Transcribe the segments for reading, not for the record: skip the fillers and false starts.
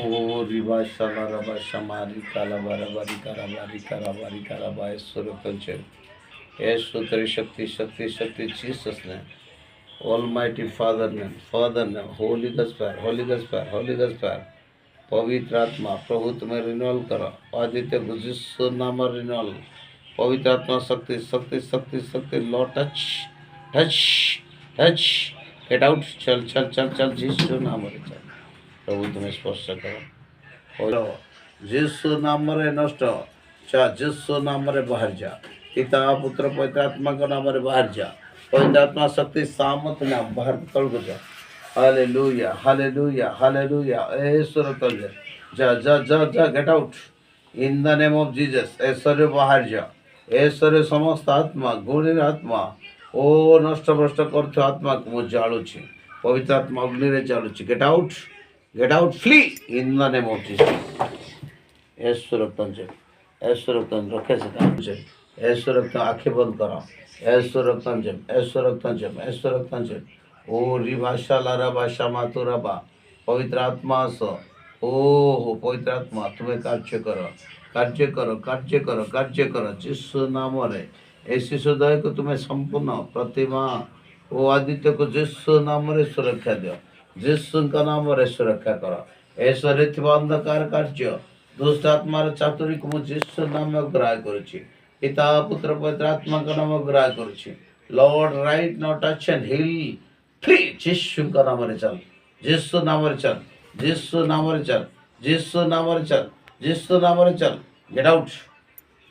O riba shala raba shamari kalabara bari karabari karabari karaba Esurakanche. Esutri Shakti Shakti Shakti Jesus name. Almighty Father name, Father name, Holy Ghost fire, Holy Ghost fire, Holy Ghost fire. पवित्र आत्मा प्रभु तुम्हें renewal करो आदित्य जिसु नाम renewal पवित्र आत्मा शक्ति शक्ति शक्ति शक्ति Lord touch touch touch get out चल चल चल चल जिसु नाम रे चल प्रभु तुम्हें स्पर्श करो जिसु नाम रे नष्ट चा जिसु नाम रे बाहर जा पिता पुत्र पवित्र आत्मा का नाम रे बाहर जा पवित्र आत्मा शक्ति सामत नाम बाहर तल को जा Hallelujah, hallelujah, hallelujah. Esura ja, get out. In the name of Jesus. Esura bahar ja. Esura समस्त आत्मा, गुणीर आत्मा, ओ नष्ट भ्रष्ट करते आत्मा को मुझे जालुची. पवित्र आत्मा अग्नि रे जालुची. Get out, flee. In the name of Jesus. Esura तंजे, Esura तंज रखे से तंजे. Esura तंज आँखें बंद करो. Esura तंजे, Esura तंजे, Esura तंजे. ओ रिभाषा लाराभाषा मातुराबा पवित्र आत्मा असो ओ हो पवित्र आत्मा तुम्हें कार्य करो कार्य करो कार्य करो कार्य करो जिसु नाम रे ऐसी सुधाय को तुम्हें संपूर्ण प्रतिमा ओ आदित्य को जिसु नाम रे सुरक्षा दो जिसु का नाम रे सुरक्षा करो ऐसा रीतिवा अंधकार कार्य दुष्ट आत्मा रे चातुरी को जिसु नाम में ग्रह करुछि पिता पुत्र पवित्र आत्मा का नाम ग्रह करुछि lord right not touch and heal free Jesus का नाम रे चल जिसु नाम रे चल जिसु नाम रे चल जिसु नाम रे चल जिसु नाम रे चल गेट आउट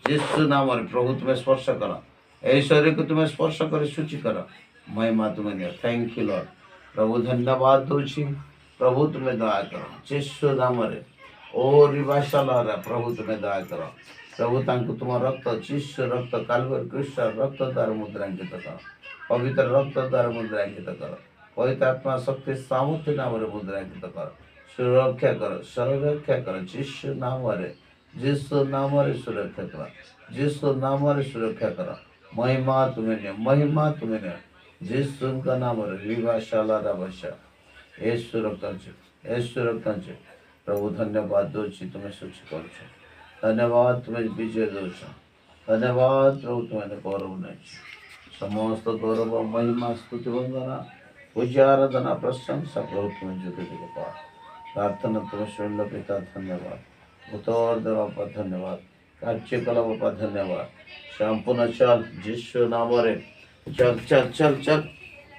जिसु नाम रे प्रभु तुम्हें स्पर्श करो ऐ शरीर को तुम्हें स्पर्श कर शुचि करो महिमा तुम्हें दियो थैंक यू लॉर्ड प्रभु धन्यवाद दोछि प्रभु तुम्हें दया करो जिसु नाम रे ओ रिवाशाला रे प्रभु तुम्हें दया करो प्रभु तांको तुम रक्त जिसु रक्त कालवर कृष्ण रक्त द्वारा मुद्रांकित करो पवित्र रक्त द्वारा मुद्रांकित करो पवित्र आत्मा शक्ति सामर्थ्य नाम रे मुद्रांकित करो सुरक्षा करो जिसु नाम रे सुरक्षा करो जिसु नाम रे सुरक्षा करो महिमा तुम्हें ने जिसु का नाम रे विवाशाला रवशा येशु रक्त प्रभु धन्यवाद दोछि तुम्हें सूचि करूछ धन्यवाद तुम्हें विजय दोछ धन्यवाद प्रभु तुम्हें गौरव नहीं समस्त गौरव महिमा स्तुति वंदना पूजा आराधना प्रशंसा प्रभु तुम्हें जुटे पा प्रार्थना तुम्हें शुल्ल पिता धन्यवाद उत्तर देवा पर धन्यवाद कार्यकला पर धन्यवाद संपूर्ण चल जिसु नाम रे चल चल चल चल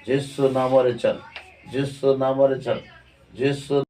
जिसु नाम रे चल जिसु नाम रे चल जिसु